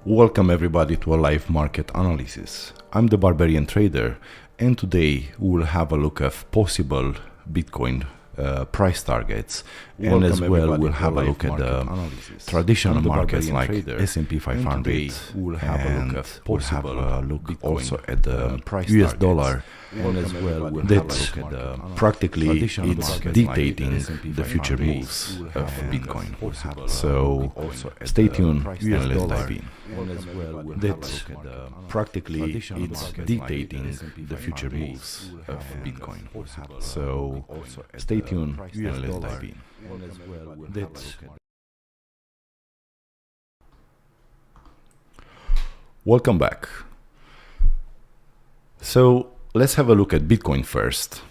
Welcome everybody to a live market analysis. I'm the Barbarian Trader, and today we'll have a look at possible Bitcoin price targets, and as well we'll have a look at the traditional markets like S&P 500, we'll have a look at possible also at the US dollar, and as well we'll that practically it's dictating the future moves of Bitcoin. So stay tuned and let's dive in. That practically it's dictating the future moves of Bitcoin. So stay tuned and let's dive in. Welcome back. So let's have a look at Bitcoin first.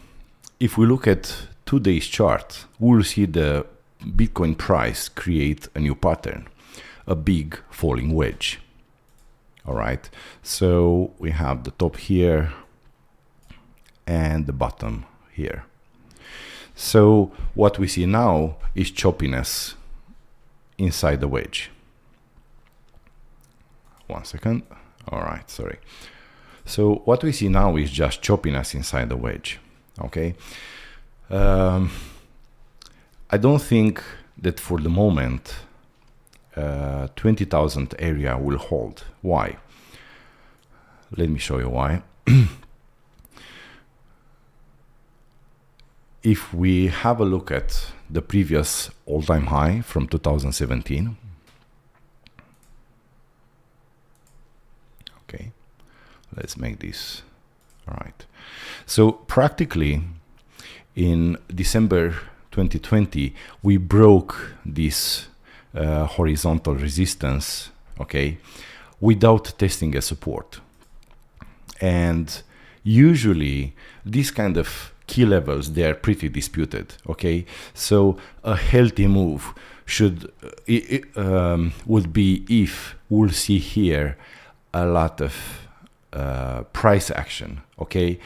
If we look at today's chart, we'll see the Bitcoin price create a new pattern, a big falling wedge. All right, so we have the top here and the bottom here. So what we see now is choppiness inside the wedge. One second. All right, sorry. So what we see now is just choppiness inside the wedge. Okay. I don't think that for the moment 20,000 area will hold. Why? Let me show you why. If we have a look at the previous all-time high from 2017, okay, let's make this all right. So practically in December 2020 we broke this horizontal resistance, okay, without testing a support. And usually these kind of key levels, they are pretty disputed, okay. So a healthy move should would be if we'll see here a lot of price action, okay,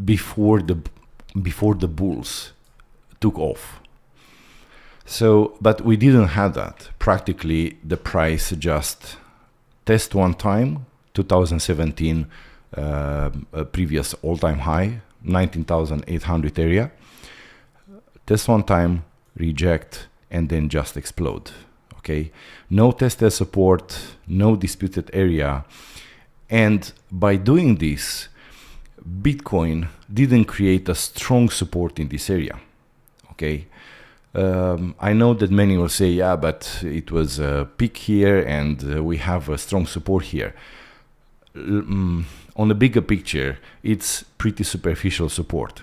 before the bulls took off. So, but we didn't have that. Practically the price just test one time, 2017 previous all-time high, 19,800 area, test one time, reject, and then just explode. Okay, no tested support, no disputed area, and by doing this, Bitcoin didn't create a strong support in this area. Okay, I know that many will say, yeah, but it was a peak here and we have a strong support here. On the bigger picture, it's pretty superficial support.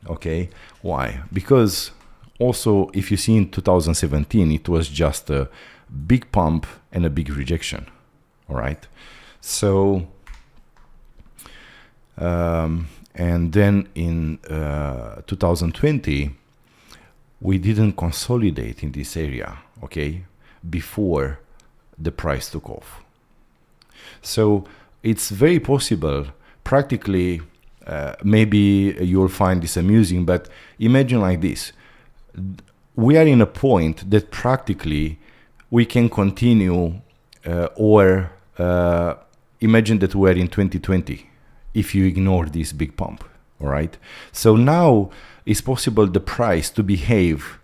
Okay, why? Because also, if you see in 2017, it was just a big pump and a big rejection. All right, so and then in 2020 we didn't consolidate in this area, okay, before the price took off. So it's very possible, practically, maybe you'll find this amusing, but imagine like this. We are in a point that practically we can continue or imagine that we're in 2020 if you ignore this big pump, all right? So now it's possible the price to behave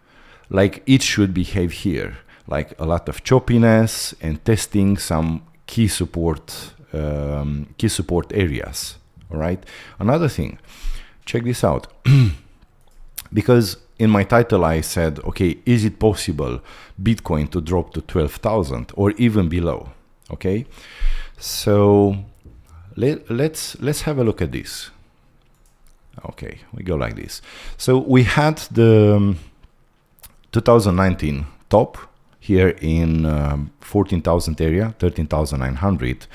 like it should behave here, like a lot of choppiness and testing some key support areas. All right, another thing, check this out. Because in my title I said, okay, is it possible Bitcoin to drop to 12,000 or even below? Okay, so let's have a look at this. Okay, we go like this. So we had the 2019 top here in 14,000 area, 13,900,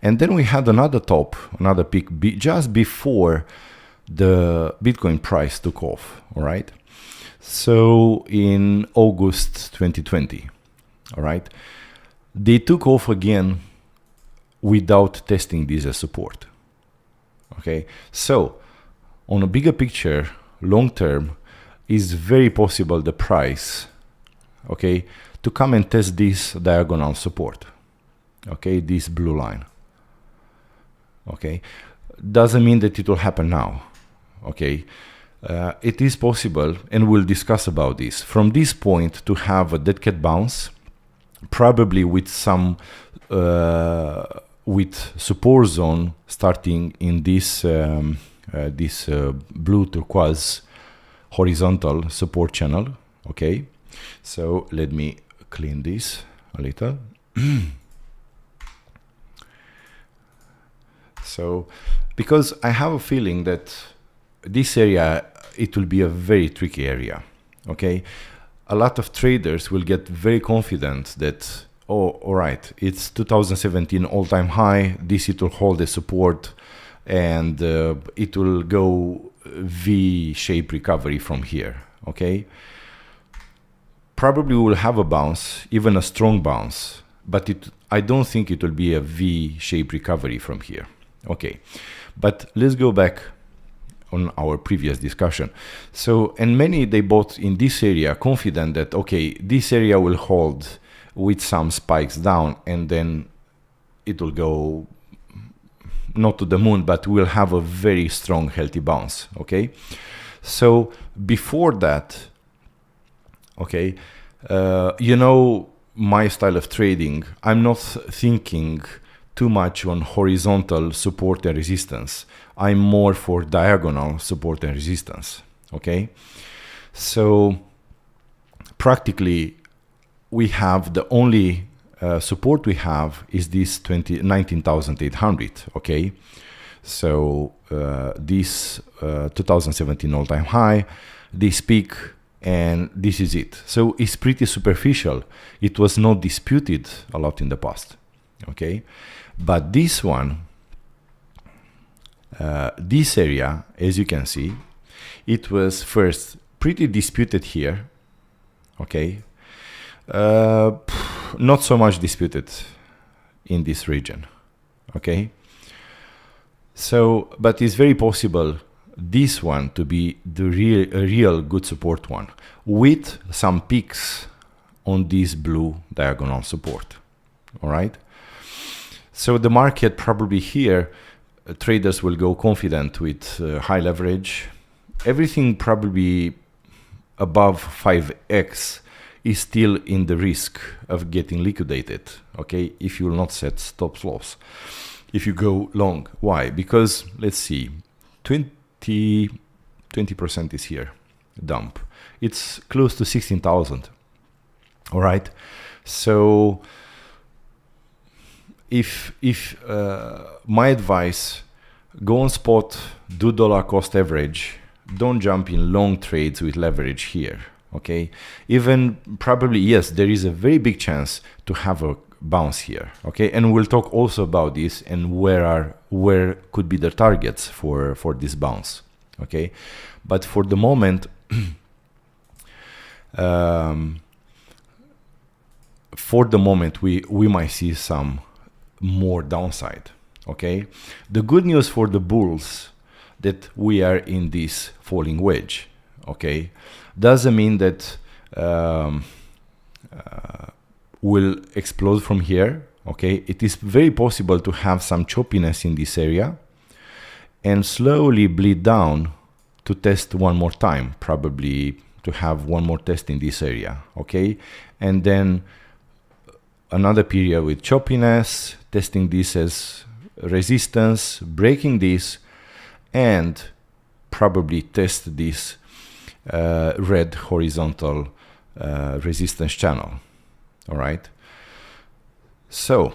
and then we had another top, another peak just before the Bitcoin price took off. All right, so in August 2020, all right, they took off again without testing this as support. Okay, so on a bigger picture, long term, is very possible the price, okay, to come and test this diagonal support. okay, this blue line. Okay, doesn't mean that it will happen now. Okay, it is possible, and we'll discuss about this, from this point to have a dead cat bounce, probably with some with support zone starting in this blue turquoise horizontal support channel. Okay, so let me clean this a little. So, because I have a feeling that this area, it will be a very tricky area. Okay, a lot of traders will get very confident that, oh, all right, it's 2017 all-time high, this it will hold the support, and it will go V-shaped recovery from here. Okay, probably we will have a bounce, even a strong bounce, but I don't think it will be a V-shaped recovery from here. Okay, but let's go back on our previous discussion. So, and many, they bought in this area confident that, okay, this area will hold with some spikes down, and then it will go not to the moon, but we'll have a very strong, healthy bounce. Okay, so before that, okay, you know, my style of trading, I'm not thinking too much on horizontal support and resistance. I'm more for diagonal support and resistance. Okay, so practically we have the only support we have is this 19,800. Okay, so this 2017 all-time high, this peak, and this is it. So it's pretty superficial. It was not disputed a lot in the past. Okay, but this one, this area, as you can see, it was first pretty disputed here. Okay, not so much disputed in this region. Okay, so but it's very possible this one to be the real good support one, with some peaks on this blue diagonal support. All right, so the market probably here, traders will go confident with high leverage. Everything probably above 5x is still in the risk of getting liquidated. Okay, if you will not set stop loss, if you go long. Why? Because let's see, 20% is here, dump. It's close to 16,000. All right, so if my advice, go on spot, do dollar cost average, don't jump in long trades with leverage here. Okay, even probably, yes, there is a very big chance to have a bounce here. Okay, and we'll talk also about this and where could be the targets for this bounce. Okay, but for the moment, we might see some more downside. Okay, the good news for the bulls that we are in this falling wedge. Okay, doesn't mean that will explode from here. Okay, it is very possible to have some choppiness in this area and slowly bleed down to test one more time, probably to have one more test in this area. Okay, and then another period with choppiness, testing this as resistance, breaking this, and probably test this red horizontal resistance channel. All right, so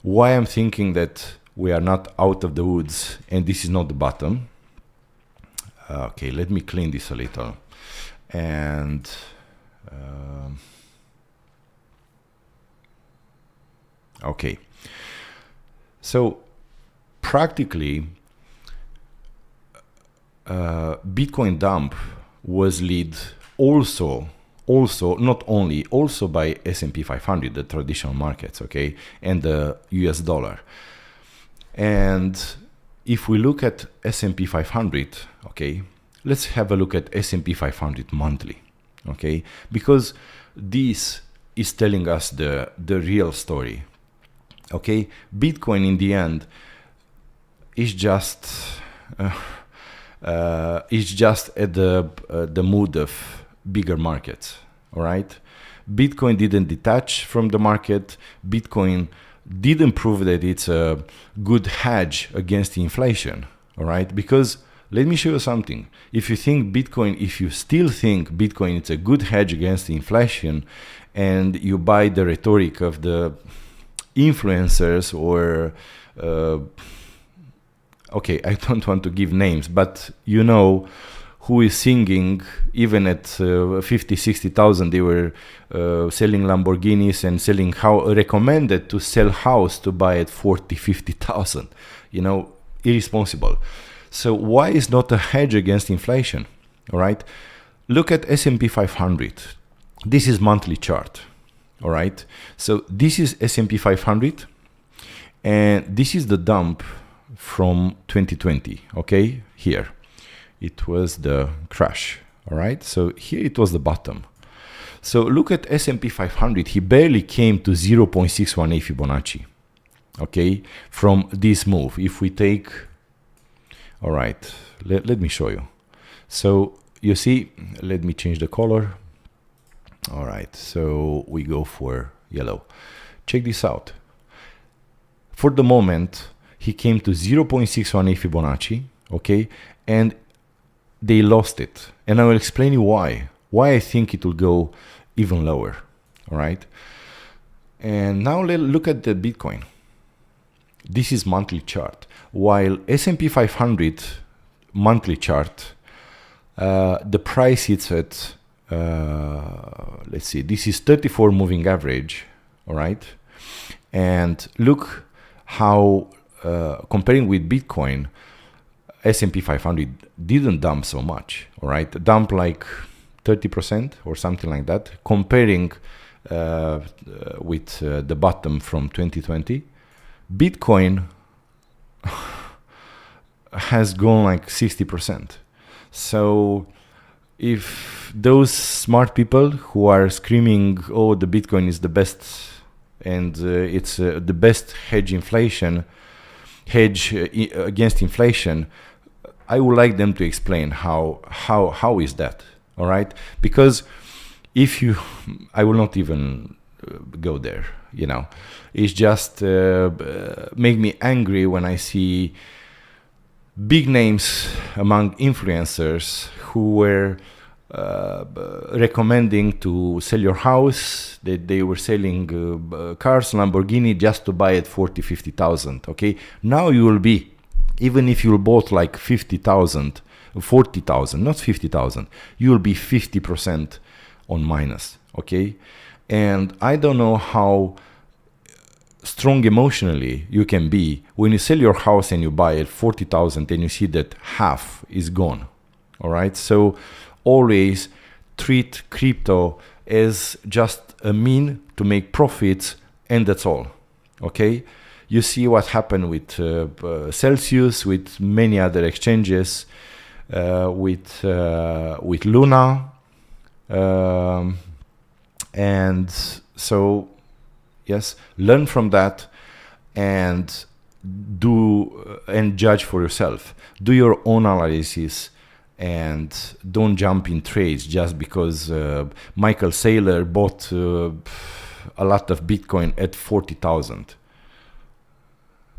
why I'm thinking that we are not out of the woods and this is not the bottom. Okay, let me clean this a little. And okay, so practically Bitcoin dump was led also not only also by S&P 500, the traditional markets, okay, and the US dollar. And if we look at S&P 500, okay, let's have a look at S&P 500 monthly, okay, because this is telling us the real story. Okay, Bitcoin in the end is just at the mood of bigger markets. All right, Bitcoin didn't detach from the market. Bitcoin didn't prove that it's a good hedge against inflation. All right, because let me show you something. If you still think Bitcoin is a good hedge against inflation, and you buy the rhetoric of the influencers or okay, I don't want to give names, but you know who is singing, even at 50, 60,000, they were selling Lamborghinis and selling recommended to sell house to buy at 40, 50,000, you know, irresponsible. So why is not a hedge against inflation? All right, look at S&P 500. This is monthly chart. All right, so this is S&P 500, and this is the dump from 2020. Okay, here it was the crash. All right, so here it was the bottom. So look at S&P 500. He barely came to 0.618 Fibonacci. Okay, from this move. If we take, all right, let me show you. So you see, let me change the color. All right, so we go for yellow. Check this out. For the moment, he came to 0.618 Fibonacci, okay, and they lost it. And I will explain you why I think it will go even lower, all right? And now let's look at the Bitcoin. This is monthly chart. While S&P 500 monthly chart, the price is at, let's see, this is 34 moving average, all right? And look how, comparing with Bitcoin, S&P 500 didn't dump so much, all right? Dump like 30% or something like that, comparing with the bottom from 2020. Bitcoin has gone like 60%. So if those smart people who are screaming, oh, the Bitcoin is the best and it's the best hedge against inflation, I would like them to explain how is that, all right? Because if you, I will not even go there, you know. It's just make me angry when I see big names among influencers who were recommending to sell your house, that they were selling cars, Lamborghini, just to buy at 40, 50,000, okay? Now you will be, even if you bought like 50,000, 40,000, not 50,000, you will be 50% on minus, okay? And I don't know how strong emotionally you can be when you sell your house and you buy at 40,000 and you see that half is gone, all right? So always treat crypto as just a mean to make profits, and that's all, okay? You see what happened with Celsius, with many other exchanges, with Luna, and so yes, learn from that and judge for yourself. Do your own analysis and don't jump in trades just because Michael Saylor bought a lot of Bitcoin at 40,000.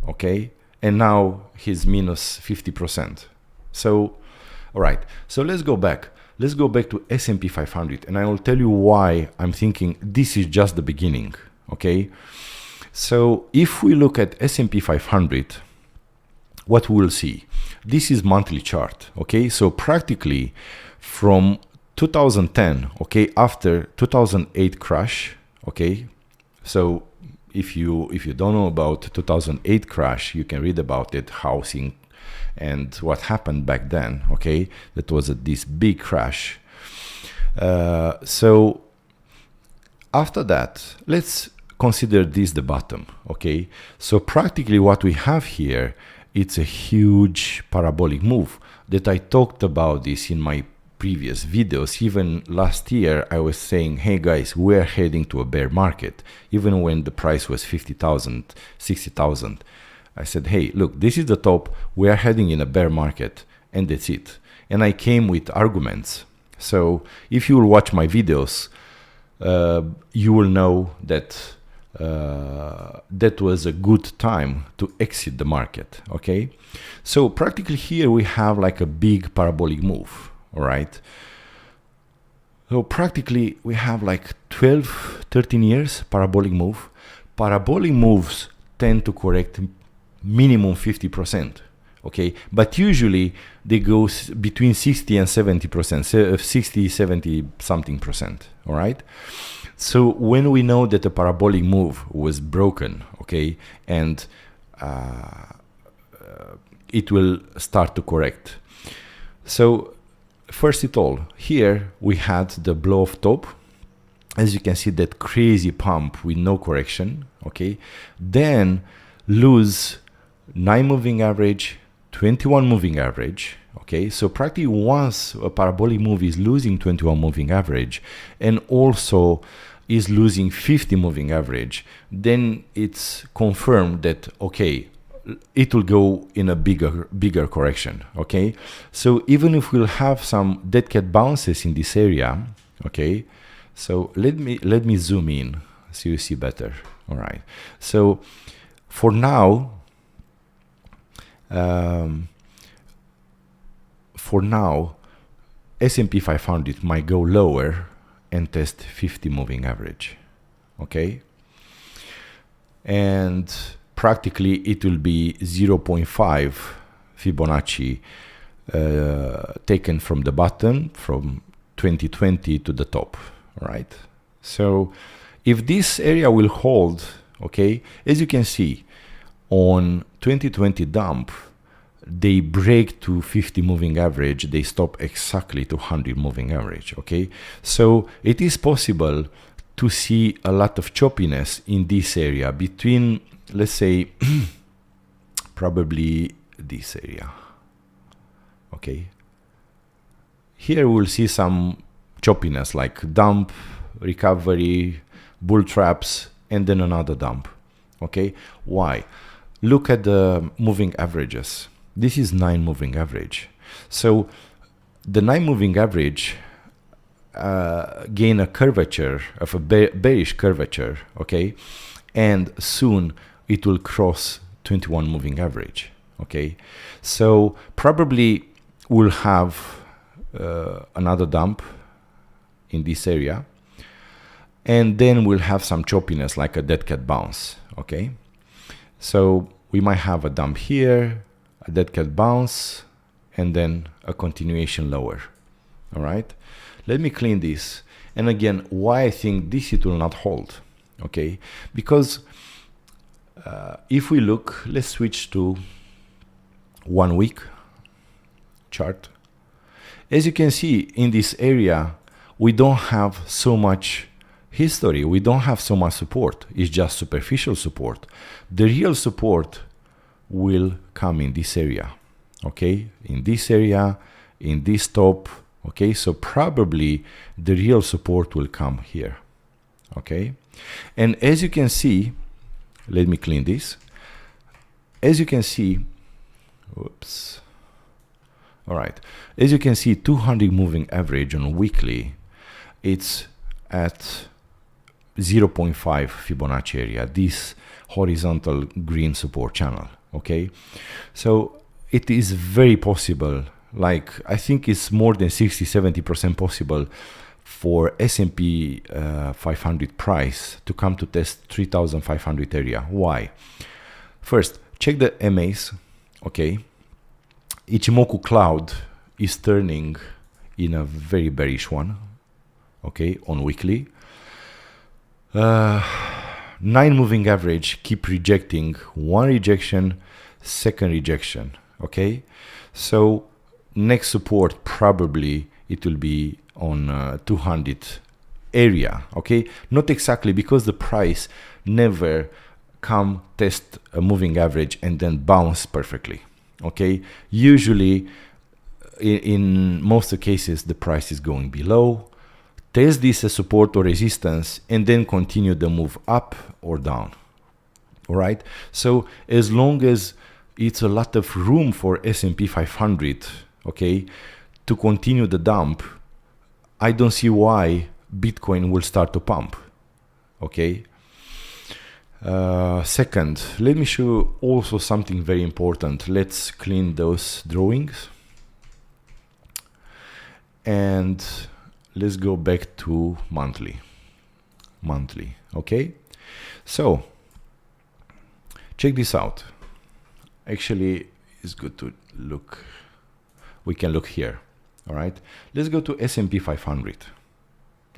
Okay, and now he's minus 50%. So, all right. So let's go back. Let's go back to S&P 500, and I will tell you why I'm thinking this is just the beginning. Okay, so if we look at S&P 500, what we'll see, this is monthly chart. Okay, so practically from 2010, okay, after 2008 crash, okay, so if you don't know about 2008 crash, you can read about it, housing and what happened back then. Okay, that was this big crash. So after that, let's consider this the bottom. Okay, so practically what we have here, it's a huge parabolic move that I talked about this in my previous videos, even last year, I was saying, hey guys, we're heading to a bear market. Even when the price was 50,000, 60,000, I said, hey, look, this is the top. We are heading in a bear market, and that's it. And I came with arguments. So if you will watch my videos, you will know that that was a good time to exit the market. Okay, so practically here we have like a big parabolic move. All right, so practically we have like 12-13 years parabolic move. Parabolic moves tend to correct minimum 50%. Okay, but usually they go between 60 and 70%, 60, 70 something percent. All right, so when we know that the parabolic move was broken, okay, and it will start to correct. So first of all, here we had the blow off top. As you can see, that crazy pump with no correction. Okay, then lose 9 moving average, 21 moving average. Okay, so practically once a parabolic move is losing 21 moving average and also is losing 50 moving average, then it's confirmed that, okay, it will go in a bigger correction. Okay, so even if we'll have some dead cat bounces in this area, okay, so let me zoom in so you see better. All right, so for now, S&P 500 might go lower and test 50 moving average. Okay, and practically it will be 0.5 Fibonacci taken from the bottom from 2020 to the top. All right, so if this area will hold, okay, as you can see on 2020 dump, they break to 50 moving average, they stop exactly to 100 moving average. Okay, so it is possible to see a lot of choppiness in this area between, let's say, probably this area. Okay, here we'll see some choppiness like dump, recovery, bull traps, and then another dump. Okay, why? Look at the moving averages. This is 9 moving average. So the 9 moving average gain a curvature of a bearish curvature. Okay, and soon it will cross 21 moving average. Okay, so probably we'll have another dump in this area, and then we'll have some choppiness like a dead cat bounce. Okay, so we might have a dump here, a dead cat bounce, and then a continuation lower. All right, let me clean this. And again, why I think this it will not hold. Okay, because if we look, let's switch to 1 week chart. As you can see in this area, we don't have so much history, we don't have so much support. It's just superficial support. The real support will come in this area. Okay, in this area, in this top. Okay, so probably the real support will come here. Okay, and as you can see, let me clean this. As you can see, whoops. All right, as you can see, 200 moving average on weekly, it's at 0.5 Fibonacci area, this horizontal green support channel. Okay, so it is very possible, like I think it's more than 60-70% possible for S&P 500 price to come to test 3,500 area. Why? First, check the MAs. Okay, Ichimoku cloud is turning in a very bearish one. Okay, on weekly. 9 moving average keep rejecting, one rejection, second rejection. Okay, so next support probably it will be on 200 area. Okay, not exactly, because the price never come test a moving average and then bounce perfectly. Okay, usually in most of the cases, the price is going below. Test this as support or resistance, and then continue the move up or down. All right. So as long as it's a lot of room for S&P 500, okay, to continue the dump, I don't see why Bitcoin will start to pump. Okay. Second, let me show you also something very important. Let's clean those drawings. And let's go back to monthly. Okay. So check this out. Actually, it's good to look. We can look here. All right. Let's go to S&P 500.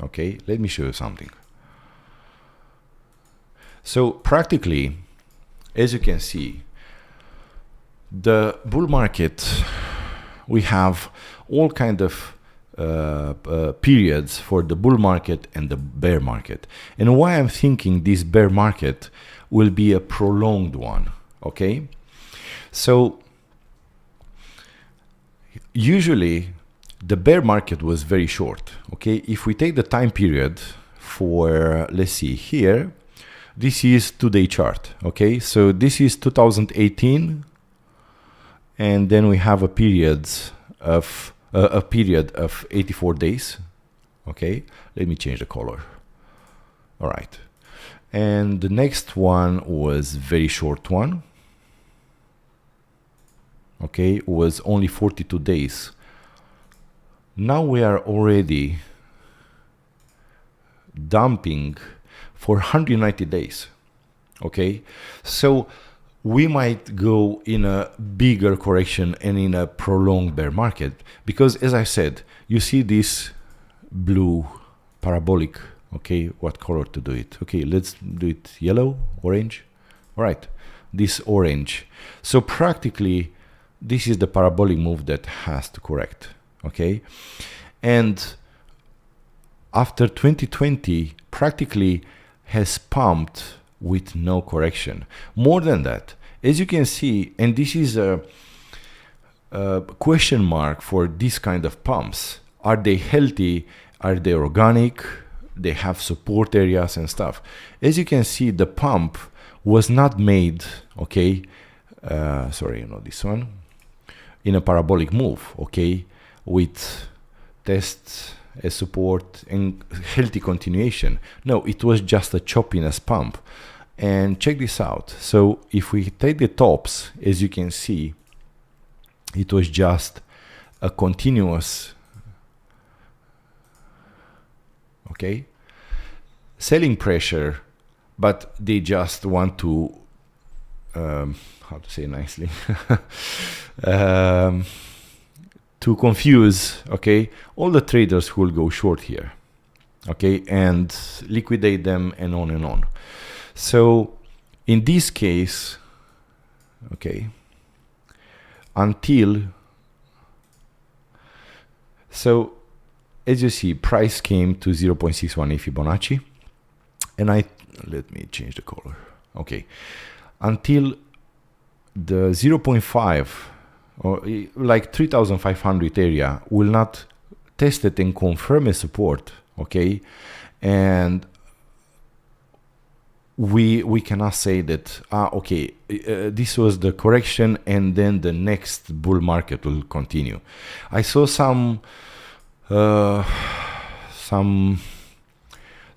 Okay. Let me show you something. So practically, as you can see, the bull market, we have all kind of periods for the bull market and the bear market. And why I'm thinking this bear market will be a prolonged one. Okay. So usually the bear market was very short. Okay. If we take the time period for, let's see here, this is 2-day chart. Okay. So this is 2018. And then we have a period of 84 days. Okay. Let me change the color. All right. And the next one was very short one. Okay. Was only 42 days. Now we are already dumping for 190 days. Okay. So we might go in a bigger correction and in a prolonged bear market, because as I said, you see this blue parabolic. Okay, what color to do it? Okay, let's do it yellow, orange. All right, this orange. So practically, this is the parabolic move that has to correct. Okay, and after 2020, practically has pumped with no correction. More than that, as you can see, and this is a question mark for this kind of pumps. Are they healthy? Are they organic? They have support areas and stuff. As you can see, the pump was not made, okay, sorry, not this one, in a parabolic move, okay, with tests as support and healthy continuation. No, it was just a choppiness pump. And check this out. So if we take the tops, as you can see, it was just a continuous, okay, selling pressure, but they just want to, how to say nicely, to confuse, okay, all the traders who will go short here, okay, and liquidate them and on and on. So in this case, okay, until, so as you see, price came to 0.61 Fibonacci, and let me change the color, okay, until the 0.5 or like 3,500 area will not test it and confirm a support, okay, and we cannot say that okay, this was the correction and then the next bull market will continue. I saw some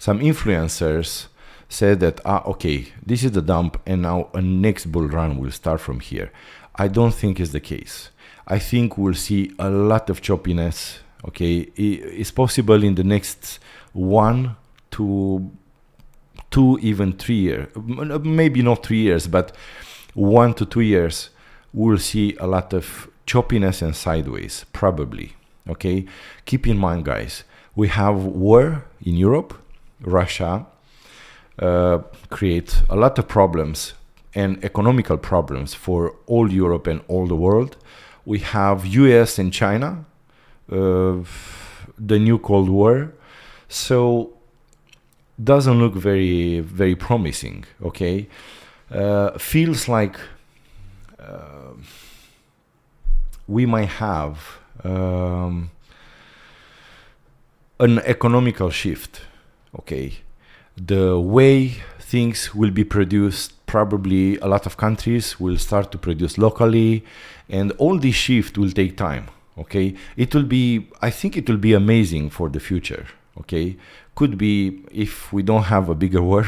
influencers said that okay, this is the dump and now a next bull run will start from here. I don't think is the case. I think we'll see a lot of choppiness. Okay, it's possible in the next 1 to 2, even 3 years, maybe not 3 years, but 1 to 2 years, we'll see a lot of choppiness and sideways, probably. Okay, keep in mind, guys, we have war in Europe. Russia create a lot of problems and economical problems for all Europe and all the world. We have US and China, the new Cold War. So doesn't look very, very promising, okay? Feels like we might have an economical shift. Okay, the way things will be produced, probably a lot of countries will start to produce locally, and all this shift will take time. Okay, it will be, I think it will be amazing for the future. Okay, could be, if we don't have a bigger war,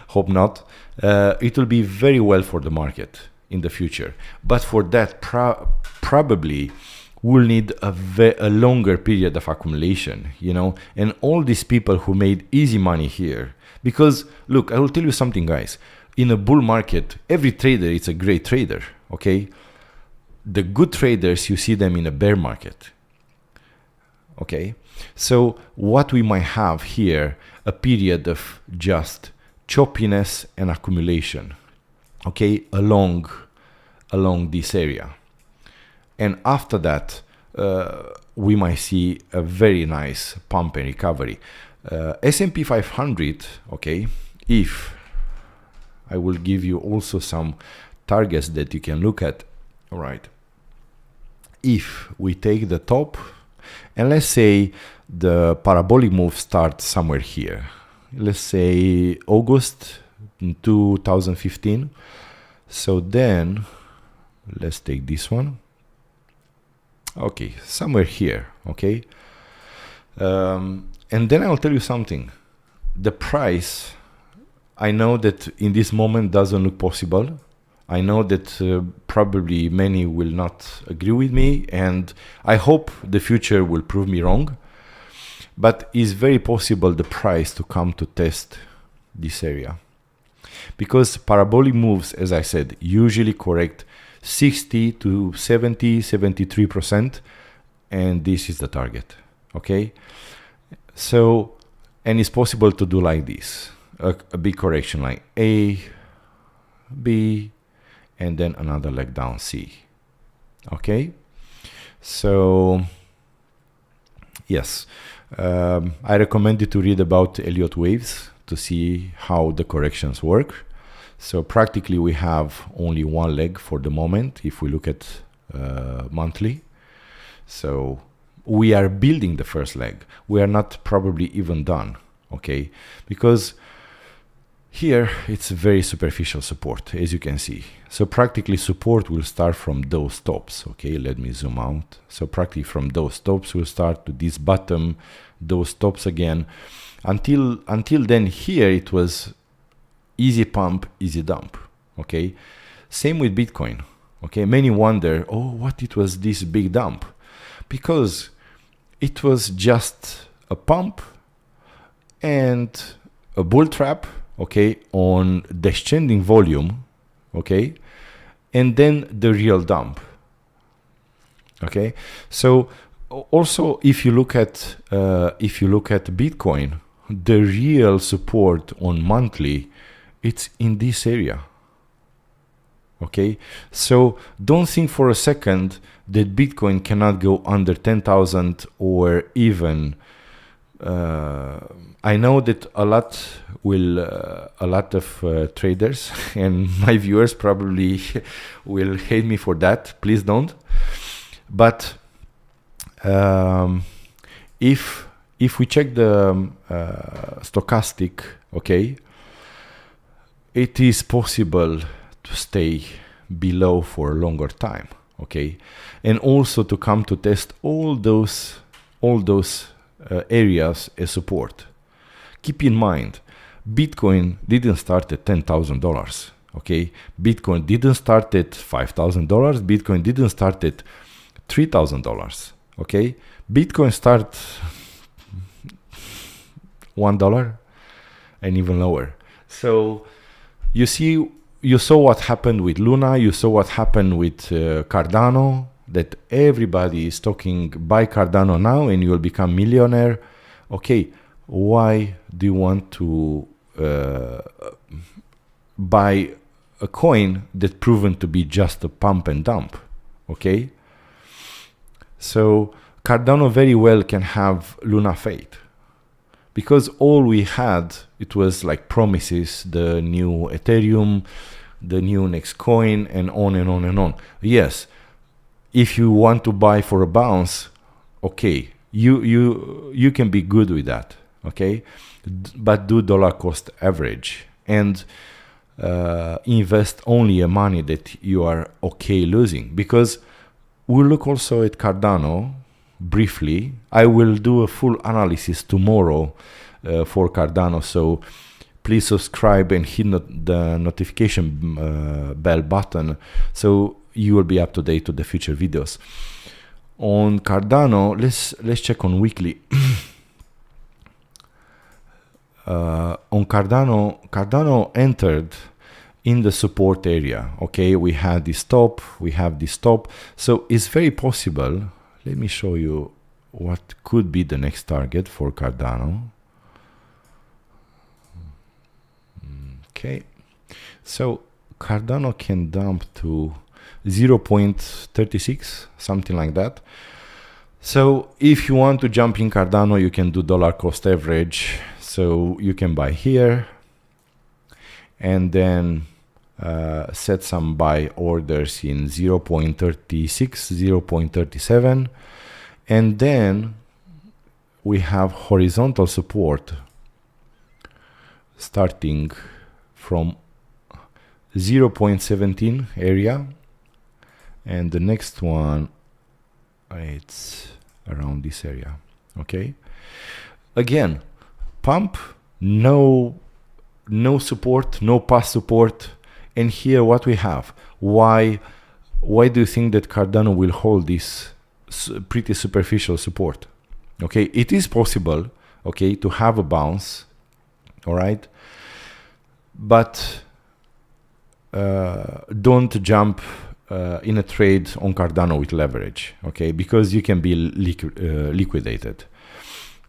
hope not, it will be very well for the market in the future. But for that, probably we'll need a longer period of accumulation, you know, and all these people who made easy money here. Because look, I will tell you something, guys. In a bull market, every trader is a great trader. Okay, the good traders, you see them in a bear market. Okay, so what we might have here, a period of just choppiness and accumulation, okay, along this area. And after that, we might see a very nice pump and recovery. S&P 500, okay, if I will give you also some targets that you can look at. All right, if we take the top, and let's say the parabolic move starts somewhere here, let's say August 2015. So then let's take this one. Okay, somewhere here. Okay, and then I'll tell you something. The price, I know that in this moment doesn't look possible. I know that probably many will not agree with me, and I hope the future will prove me wrong. But it's very possible the price to come to test this area, because parabolic moves, as I said, usually correct 60 to 70, 73%, and this is the target. Okay, so, and it's possible to do like this, a big correction like A, B, and then another leg down, C. Okay, so yes, I recommend you to read about Elliott waves to see how the corrections work. So practically we have only one leg for the moment if we look at monthly. So we are building the first leg. We are not probably even done, okay? Because here it's very superficial support, as you can see. So practically support will start from those tops. Okay, let me zoom out. So practically from those tops we'll start to this bottom, those tops again. Until then, here it was easy pump, easy dump. Okay, same with Bitcoin. Okay, many wonder, oh, what it was this big dump? Because it was just a pump and a bull trap, okay, on descending volume, okay, and then the real dump. Okay, so also if you look at Bitcoin, the real support on monthly, it's in this area. Okay, so don't think for a second that Bitcoin cannot go under 10,000 or even. I know that a lot of traders and my viewers probably will hate me for that. Please don't. But if we check the stochastic, okay, it is possible to stay below for a longer time, okay, and also to come to test all those areas as support. Keep in mind, Bitcoin didn't start at $10,000, okay? Bitcoin didn't start at $5,000. Bitcoin didn't start at $3,000, okay? Bitcoin start $1 and even lower. So you see, you saw what happened with Luna. You saw what happened with Cardano. That everybody is talking, buy Cardano now and you will become millionaire. Okay, why do you want to buy a coin that proven to be just a pump and dump? Okay, so Cardano very well can have Luna fate, because all we had, it was like promises, the new Ethereum, the new next coin, and on and on and on. Yes, if you want to buy for a bounce, okay, you can be good with that, okay, but do dollar cost average and invest only a money that you are okay losing. Because we'll look also at Cardano briefly. I will do a full analysis tomorrow for Cardano, so please subscribe and hit the notification bell button so you will be up to date with the future videos. On Cardano, let's check on weekly. On Cardano entered in the support area. Okay, we had this top, we have this top, so it's very possible. Let me show you what could be the next target for Cardano. Okay, so Cardano can dump to 0.36, something like that. So if you want to jump in Cardano, you can do dollar cost average. So you can buy here and then set some buy orders in 0.36, 0.37, and then we have horizontal support starting from 0.17 area, and the next one it's around this area. Okay, again, pump, no support, no past support. And here what we have, why do you think that Cardano will hold this pretty superficial support? Okay, it is possible, okay, to have a bounce, all right, but don't jump in a trade on Cardano with leverage, okay, because you can be liquidated.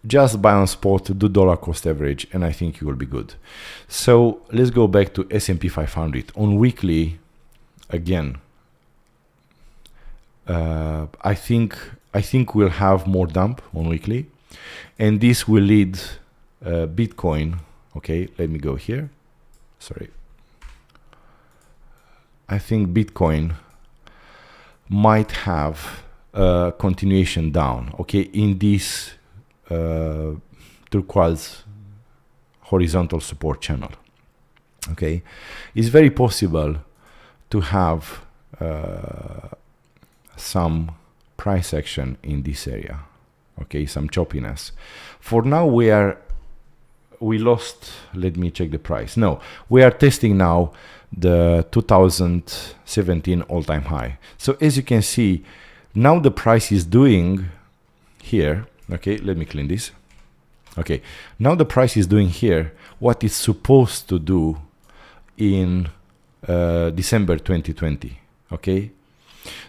Just buy on spot, do dollar cost average, and I think you will be good. So let's go back to S&P 500 on weekly. Again, I think we'll have more dump on weekly, and this will lead Bitcoin. Okay, let me go here. Sorry. I think Bitcoin might have a continuation down. Okay, in this turquoise horizontal support channel. Okay, it's very possible to have some price action in this area. Okay, some choppiness. For now we lost, let me check the price. No, we are testing now the 2017 all-time high. So as you can see, now the price is doing here. Okay, let me clean this. Okay, now the price is doing here what it's supposed to do in December 2020. Okay,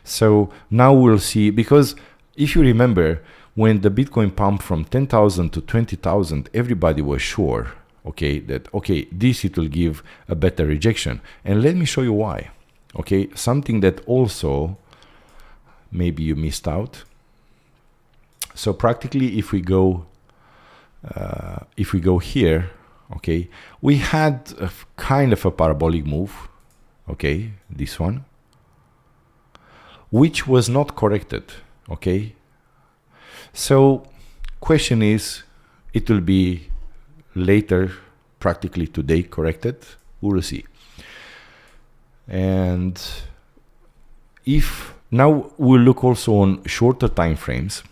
so now we'll see, because if you remember, when the Bitcoin pumped from 10,000 to 20,000, everybody was sure, okay, that okay, this it will give a better rejection. And let me show you why. Okay, something that also maybe you missed out. So practically, if we go here, okay, we had a kind of a parabolic move, okay, this one, which was not corrected, okay. So question is, it will be later, practically today, corrected. We will see. And if now we'll look also on shorter time frames,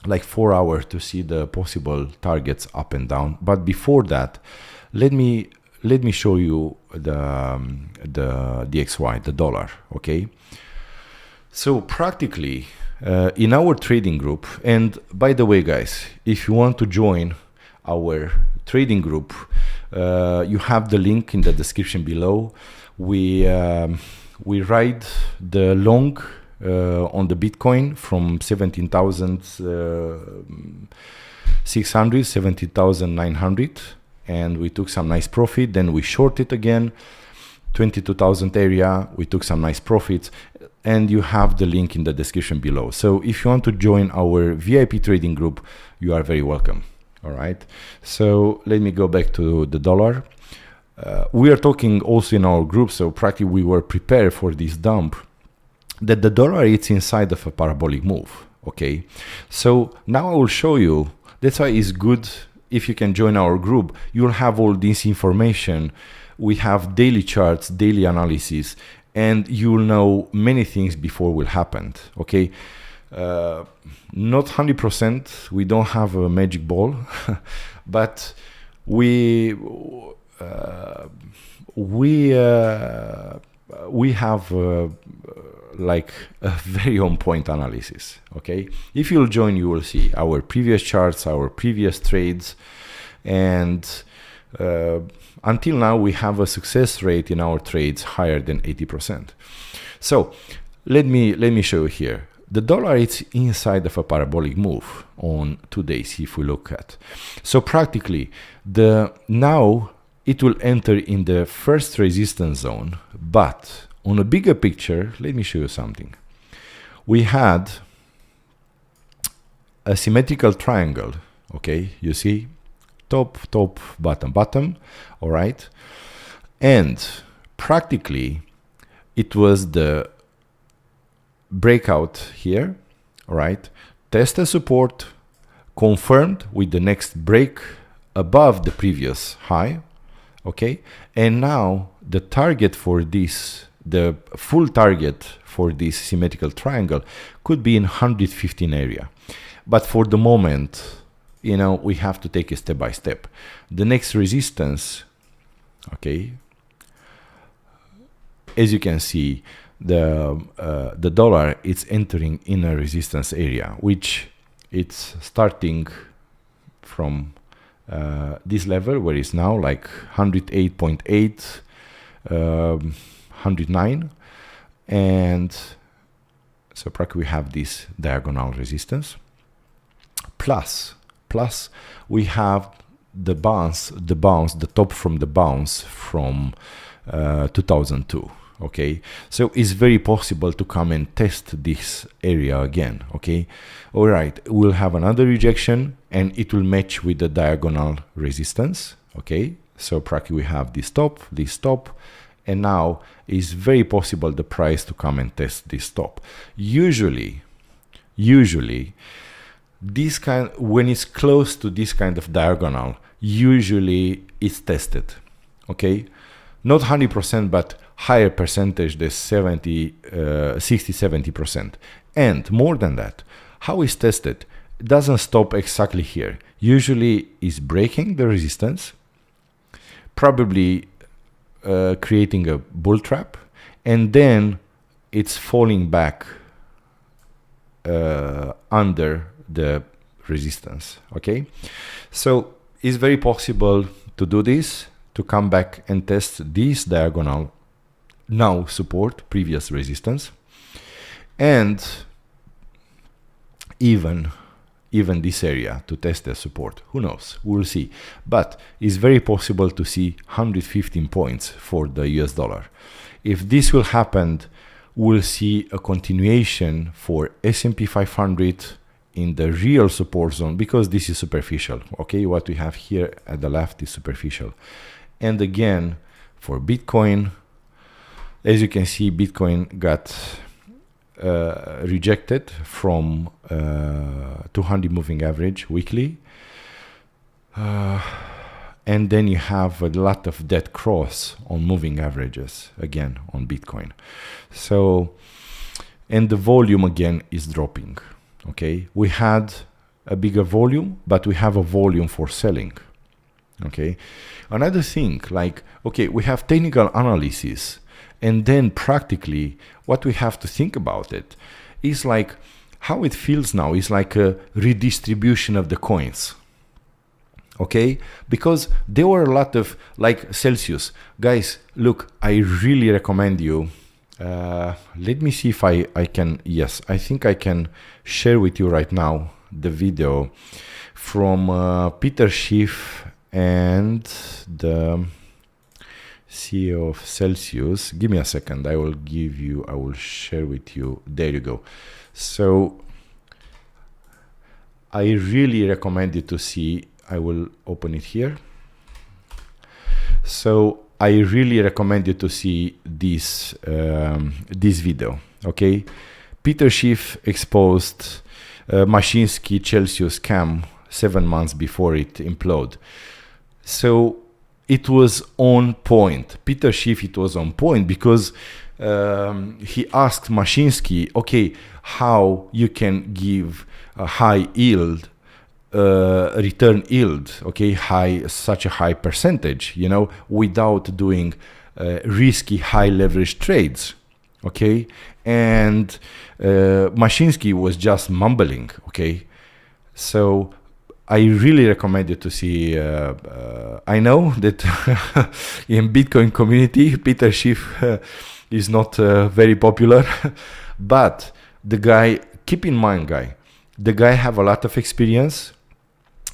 like 4 hours, to see the possible targets up and down. But before that, let me show you the DXY, the dollar. Okay, so practically in our trading group, and by the way guys, if you want to join our trading group, you have the link in the description below. We ride the long on the Bitcoin from 17,600, 17,900, and we took some nice profit. Then we shorted again 22,000 area, we took some nice profits, and you have the link in the description below. So if you want to join our VIP trading group, you are very welcome. All right, so let me go back to the dollar. We are talking also in our group, so practically we were prepared for this dump. that the dollar is inside of a parabolic move. Okay, so now I will show you. That's why it's good if you can join our group. You'll have all this information. We have daily charts, daily analysis, and you'll know many things before will happen. Okay, not 100%. We don't have a magic ball, but we have like a very on point analysis. Okay, if you'll join, you will see our previous charts, our previous trades, and until now we have a success rate in our trades higher than 80%. So let me show you here. The dollar is inside of a parabolic move on 2 days if we look at. So practically now it will enter in the first resistance zone, but on a bigger picture, let me show you something. We had a symmetrical triangle. Okay, you see, top, top, bottom, bottom. All right, and practically it was the breakout here. All right, test the support, confirmed with the next break above the previous high. Okay, and now the target for this, the full target for this symmetrical triangle could be in 115 area. But for the moment, you know, we have to take it step by step. The next resistance, okay, as you can see, the dollar is entering in a resistance area, which it's starting from this level where it's now like 108.8, 109, and so practically we have this diagonal resistance. Plus we have the bounce, the top from the bounce from 2002. Okay, so it's very possible to come and test this area again. Okay, all right, we'll have another rejection and it will match with the diagonal resistance. Okay, so practically we have this top, and now it's very possible the price to come and test this top. Usually this kind, when it's close to this kind of diagonal, usually it's tested. Okay, not 100%, but higher percentage, the 60-70%. And more than that, how is tested? It doesn't stop exactly here. Usually is breaking the resistance, probably creating a bull trap, and then it's falling back under the resistance. Okay, so it's very possible to do this, to come back and test this diagonal, now support, previous resistance, and even this area to test the support. Who knows, we'll see. But it's very possible to see 115 points for the US dollar. If this will happen, we'll see a continuation for S&P 500 in the real support zone, because this is superficial. Okay, what we have here at the left is superficial. And again, for Bitcoin, as you can see, Bitcoin got rejected from 200 moving average weekly, and then you have a lot of dead cross on moving averages again on Bitcoin. So, and the volume again is dropping. Okay, we had a bigger volume, but we have a volume for selling. Okay, another thing, like, okay, we have technical analysis, and then practically what we have to think about it is like how it feels now is like a redistribution of the coins. Okay, because there were a lot of, like Celsius guys, look, I really recommend you. Let me see if I can, yes, I think I can share with you right now the video from Peter Schiff and the CEO of Celsius. Give me a second, I will share with you. There you go. So I really recommend you to see. I will open it here. So I really recommend you to see this this video. okay? Peter Schiff exposed Mashinsky Celsius scam 7 months before it imploded. So it was on point. Peter Schiff, it was on point because he asked Mashinsky, okay, how you can give a high yield, return yield, okay, such a high percentage, you know, without doing risky high leverage trades, okay? And Mashinsky was just mumbling, okay? So I really recommend you to see. I know that in Bitcoin community, Peter Schiff is not very popular, but the guy, keep in mind, the guy have a lot of experience,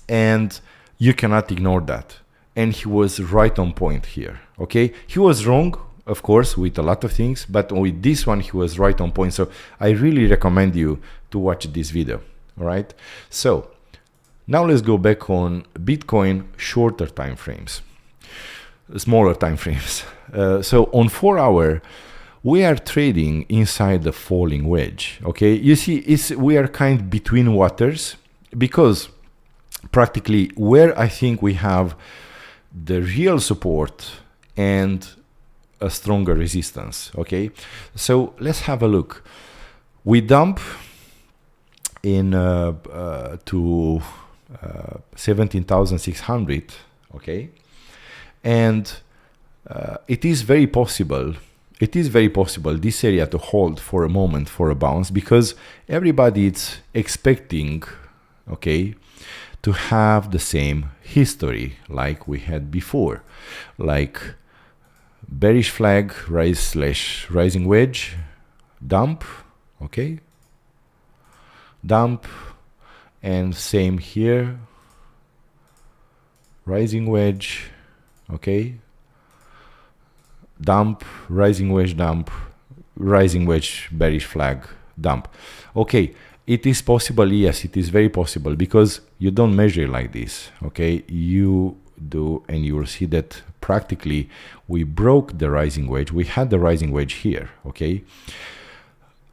and you cannot ignore that. And he was right on point here, okay? He was wrong, of course, with a lot of things, but with this one, he was right on point. So I really recommend you to watch this video, all right? So now let's go back on Bitcoin shorter time frames, smaller time frames. So on 4 hour, we are trading inside the falling wedge, okay? You see, we are kind of between waters, because practically where I think we have the real support and a stronger resistance, okay? So let's have a look. We dump in to 17,600, okay? And it is very possible this area to hold for a moment for a bounce, because everybody is expecting, okay, to have the same history like we had before, like bearish flag, rising wedge, dump, okay, dump, and same here, rising wedge, okay, dump, rising wedge, dump, rising wedge, bearish flag, dump. Okay, it is possible, yes, it is very possible, because you don't measure like this, okay? You do, and you will see that practically we broke the rising wedge. We had the rising wedge here, okay?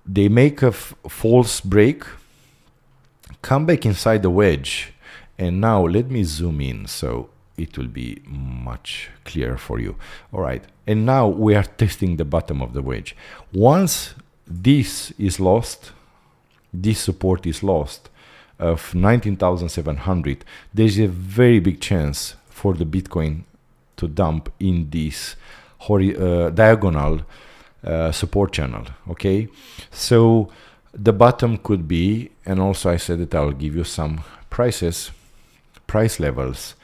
They make a false break, come back inside the wedge, and now let me zoom in so it will be much clearer for you. All right, and now we are testing the bottom of the wedge. Once this is lost, this support is lost of 19,700, there's a very big chance for the Bitcoin to dump in this diagonal support channel, okay? So the bottom could be, and also I said that I'll give you some price levels.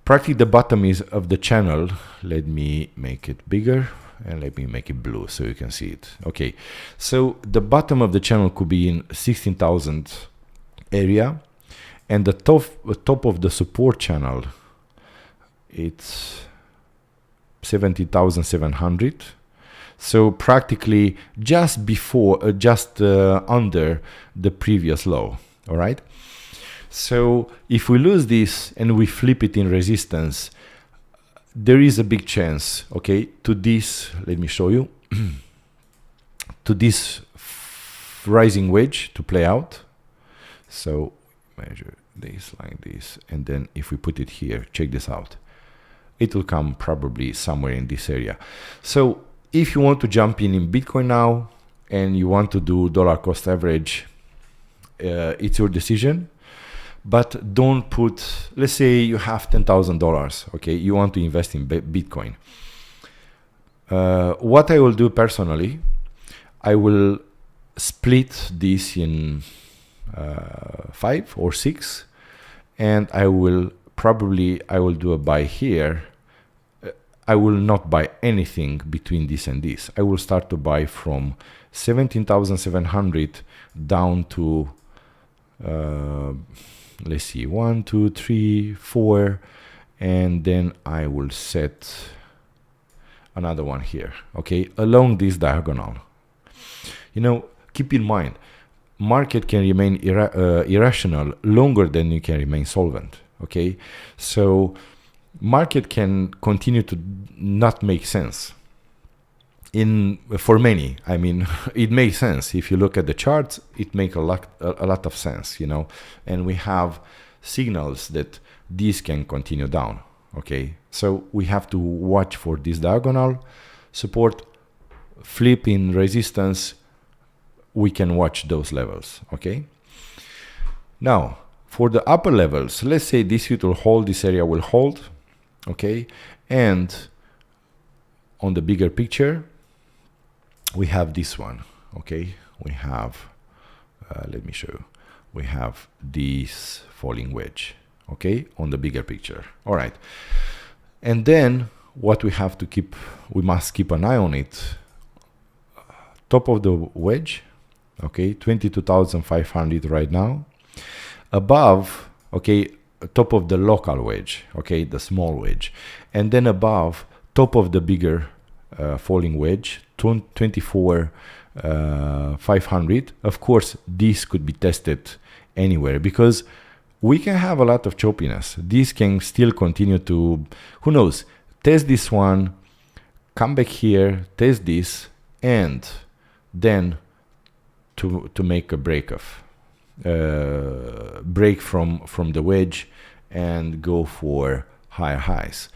Practically the bottom is of the channel. Let me make it bigger and let me make it blue so you can see it. Okay, so the bottom of the channel could be in 16,000 area, and the top of the support channel, it's 70,700. So practically just before, under the previous low. All right. So if we lose this and we flip it in resistance, there is a big chance, okay, to this, let me show you, to this rising wedge to play out. So measure this like this, and then if we put it here, check this out, it will come probably somewhere in this area. So if you want to jump in Bitcoin now and you want to do dollar cost average, it's your decision. But don't put, let's say you have $10,000, okay, you want to invest in Bitcoin. What I will do personally, I will split this in 5 or 6, and I will do a buy here. I will not buy anything between this and this. I will start to buy from 17,700 down to let's see, 1, 2, 3, 4, and then I will set another one here, okay, along this diagonal. You know, keep in mind, market can remain irrational longer than you can remain solvent, okay? So market can continue to not make sense. for many, I mean, it makes sense. If you look at the charts, it makes a lot of sense, you know, and we have signals that this can continue down. Okay, so we have to watch for this diagonal support, flip in resistance. We can watch those levels. Okay, now for the upper levels, let's say this will hold, this area will hold. Okay, and on the bigger picture, we have this one. Okay, we have let me show you. We have this falling wedge. Okay, on the bigger picture. All right, and then what we have to keep, we must keep an eye on it. Top of the wedge, okay, 22,500 right now. Above, okay, top of the local wedge, okay, the small wedge, and then above, top of the bigger falling wedge, 24,500. Of course, this could be tested anywhere because we can have a lot of choppiness. This can still continue to, who knows, test this one, come back here, test this, and then to make a break from the wedge and go for higher highs.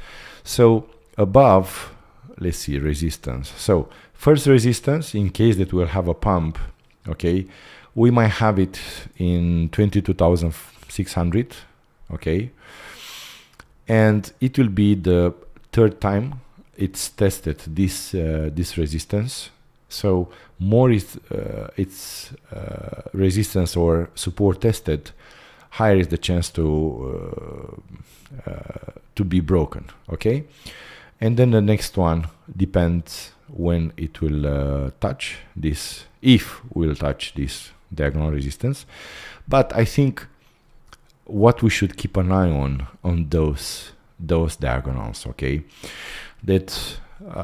So above, let's see, resistance. So first resistance, in case that we'll have a pump, okay, we might have it in 22,600, okay, and it will be the third time it's tested this this resistance. So more is its resistance or support tested, higher is the chance to be broken. Okay, and then the next one depends when it will touch this, if we'll touch this diagonal resistance. But I think what we should keep an eye on those diagonals. Okay, that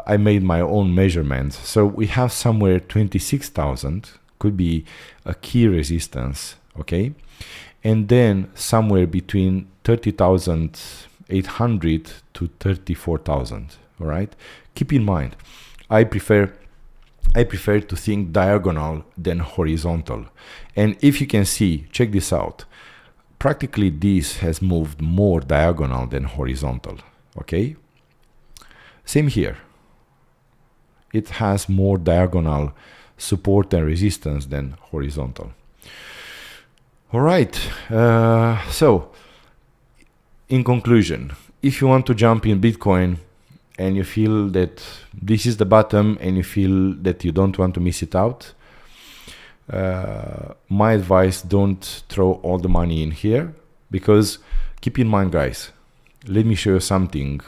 I made my own measurements. So we have somewhere 26,000 could be a key resistance. Okay, and then somewhere between 30,800 to 34,000. All right, keep in mind, I prefer to think diagonal than horizontal. And if you can see, check this out, practically this has moved more diagonal than horizontal. Okay, same here, it has more diagonal support and resistance than horizontal. All right, so in conclusion, if you want to jump in Bitcoin and you feel that this is the bottom and you feel that you don't want to miss it out, my advice, don't throw all the money in here, because keep in mind, guys, let me show you something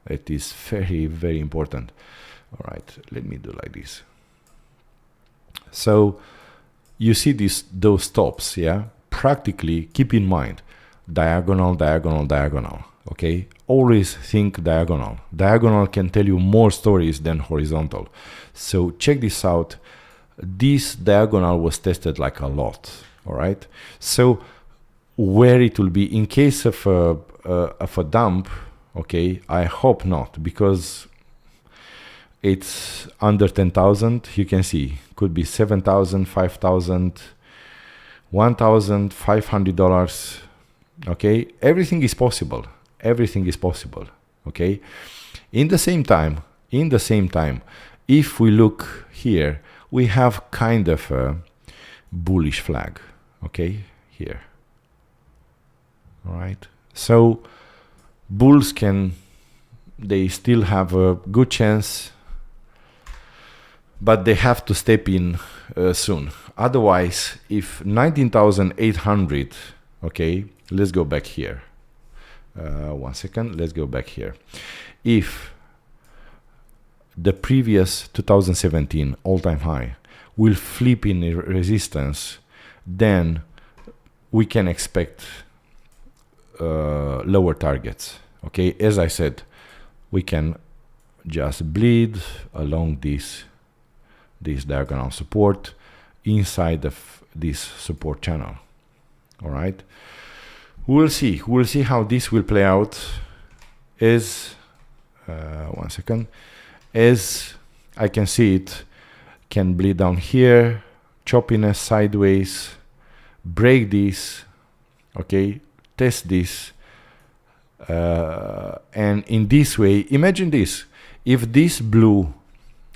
that is very, very important. All right, let me do like this. So you see those tops, yeah? Practically keep in mind, diagonal, diagonal, diagonal. Okay, always think diagonal. Diagonal can tell you more stories than horizontal. So check this out. This diagonal was tested like a lot. All right, so where it will be in case of a dump, okay, I hope not, because it's under 10,000. You can see could be 7,000, 5,000, $1,500. Okay, everything is possible. Everything is possible. Okay, in the same time, if we look here, we have kind of a bullish flag. Okay, here. All right, so bulls they still have a good chance, but they have to step in soon. Otherwise, if 19,800, okay, let's go back here. 1 second, let's go back here. If the previous 2017 all-time high will flip in resistance, then we can expect lower targets. Okay, as I said, we can just bleed along this diagonal support inside of this support channel. All right, we'll see how this will play out. As 1 second, as I can see it can bleed down here, choppiness sideways, break this, okay, test this, and in this way, imagine this, if this blue,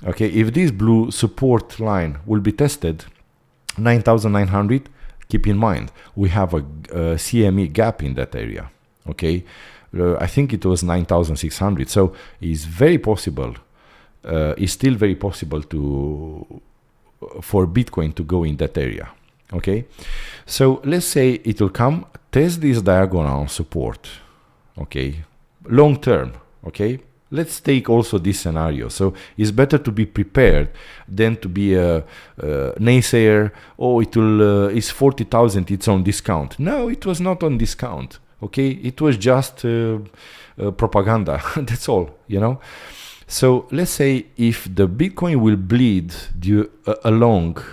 okay, if this blue support line will be tested, 9,900, keep in mind, we have a CME gap in that area, okay, I think it was 9,600, so it's very possible, it's still very possible for Bitcoin to go in that area, okay. So let's say it will come, test this diagonal support, okay, long term, okay. Let's take also this scenario. So it's better to be prepared than to be a naysayer. Oh, it will it's 40,000, it's on discount. No, it was not on discount, okay. It was just propaganda. That's all, you know. So let's say if the Bitcoin will bleed along,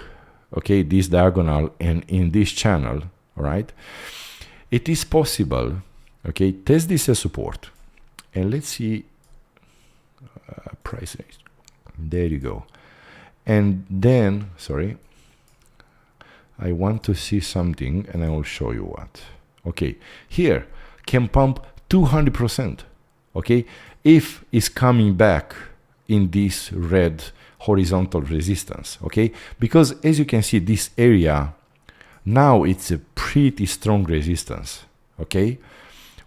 okay, this diagonal and in this channel, all right, it is possible, okay, test this as support, and let's see price range. There you go. And then, sorry, I want to see something, and I will show you what. Okay, here can pump 200%, okay, if it's coming back in this red horizontal resistance, okay, because as you can see, this area now it's a pretty strong resistance, okay.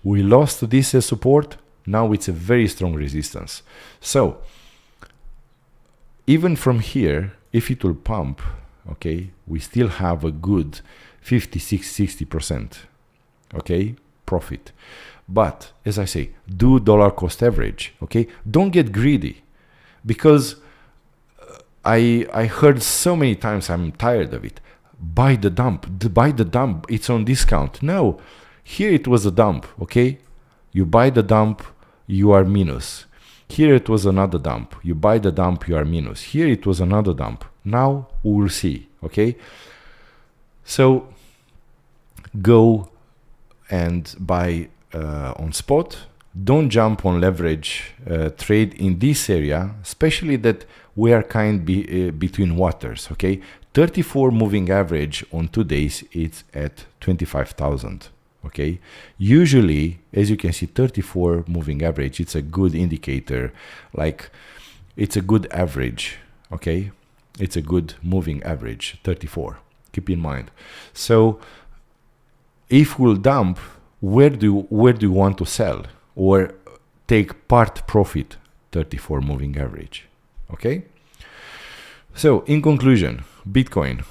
We lost this as support, now it's a very strong resistance. So even from here, if it will pump, okay, we still have a good 56-60%, okay, profit. But as I say, do dollar cost average, okay. Don't get greedy, because I heard so many times, I'm tired of it. Buy the dump, it's on discount. No, here it was a dump, okay. You buy the dump, you are minus. Here it was another dump. You buy the dump, you are minus. Here it was another dump. Now we will see, okay. So go and buy on spot. Don't jump on leverage trade in this area, especially that we are between waters, okay. 34 moving average on 2 days, it's at 25,000, okay. Usually, as you can see, 34 moving average, it's a good indicator, like it's a good average, okay. It's a good moving average, 34, keep in mind. So if we'll dump, where do you want to sell or take part profit? 34 moving average, okay. So in conclusion, Bitcoin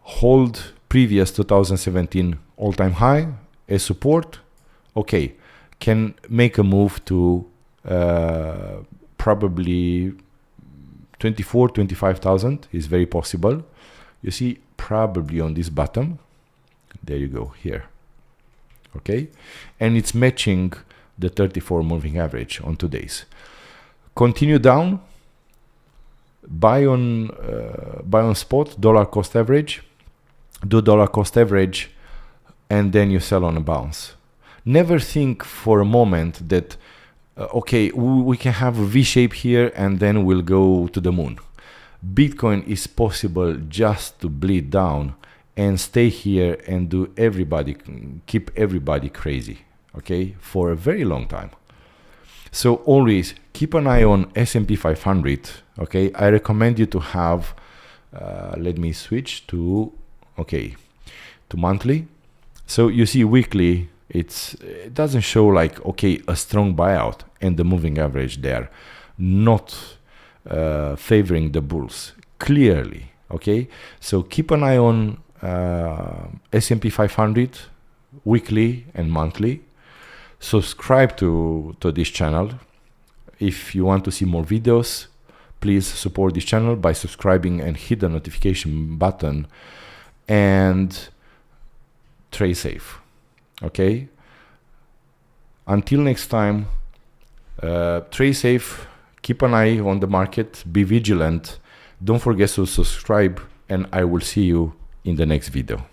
hold previous 2017 all-time high as support, okay, can make a move to probably 25,000 is very possible. You see, probably on this bottom, there you go, here, okay, and it's matching the 34 moving average on 2 days. Continue down, buy on spot, dollar cost average, do dollar cost average, and then you sell on a bounce. Never think for a moment that okay, we can have a V shape here and then we'll go to the moon. Bitcoin is possible just to bleed down and stay here and keep everybody crazy, okay, for a very long time. So always keep an eye on S&P 500, okay. I recommend you to have, let me switch to, okay, to monthly. So you see weekly, it doesn't show like, okay, a strong buyout and the moving average there, not favoring the bulls, clearly, okay. So keep an eye on S&P 500 weekly and monthly. Subscribe to this channel. If you want to see more videos, please support this channel by subscribing and hit the notification button, and trade safe, okay. Until next time, trade safe, keep an eye on the market, be vigilant, don't forget to subscribe, and I will see you in the next video.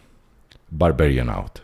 Barbarian out.